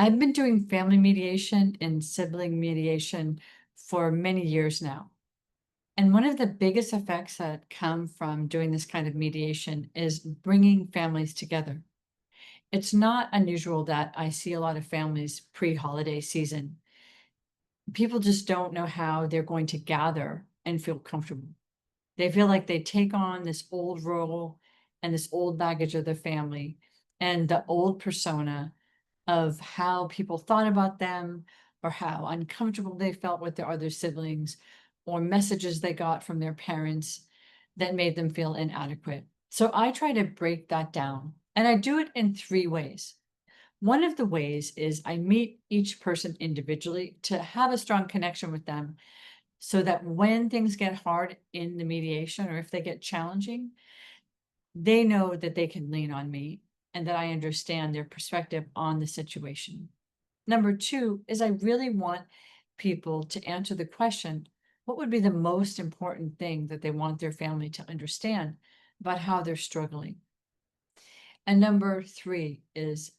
I've been doing family mediation and sibling mediation for many years now. And one of the biggest effects that come from doing this kind of mediation is bringing families together. It's not unusual that I see a lot of families pre-holiday season. People just don't know how they're going to gather and feel comfortable. They feel like they take on this old role and this old baggage of their family and the old persona of how people thought about them or how uncomfortable they felt with their other siblings or messages they got from their parents that made them feel inadequate. So I try to break that down, and I do it in three ways. One of the ways is I meet each person individually to have a strong connection with them so that when things get hard in the mediation or if they get challenging, they know that they can lean on me and that I understand their perspective on the situation. Number two is I really want people to answer the question, what would be the most important thing that they want their family to understand about how they're struggling? And number three is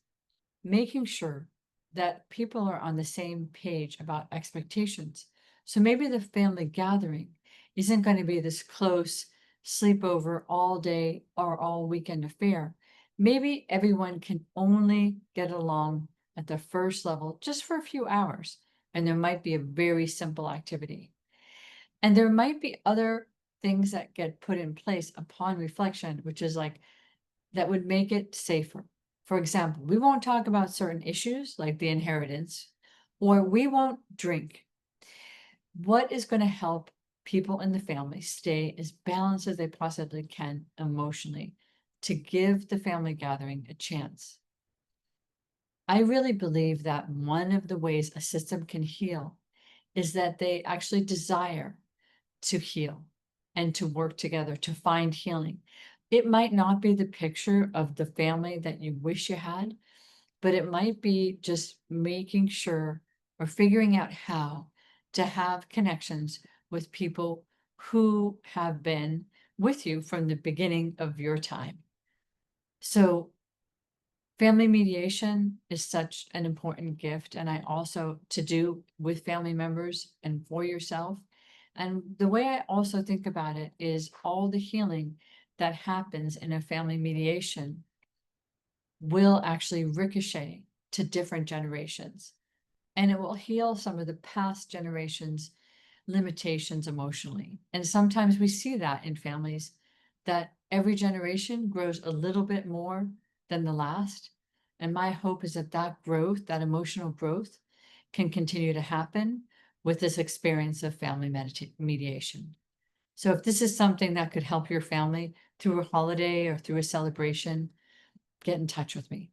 making sure that people are on the same page about expectations. So maybe the family gathering isn't going to be this close sleepover all day or all weekend affair. Maybe everyone can only get along at the first level just for a few hours, and there might be a very simple activity. And there might be other things that get put in place upon reflection, which is like that would make it safer. For example, we won't talk about certain issues like the inheritance, or we won't drink. What is going to help people in the family stay as balanced as they possibly can emotionally to give the family gathering a chance? I really believe that one of the ways a system can heal is that they actually desire to heal and to work together to find healing. It might not be the picture of the family that you wish you had, but it might be just making sure or figuring out how to have connections with people who have been with you from the beginning of your time. So family mediation is such an important gift, and I also to do with family members and for yourself. And the way I also think about it is all the healing that happens in a family mediation will actually ricochet to different generations, and it will heal some of the past generations' limitations emotionally. And sometimes we see that in families that every generation grows a little bit more than the last. And my hope is that that growth, that emotional growth, can continue to happen with this experience of family mediation. So if this is something that could help your family through a holiday or through a celebration, get in touch with me.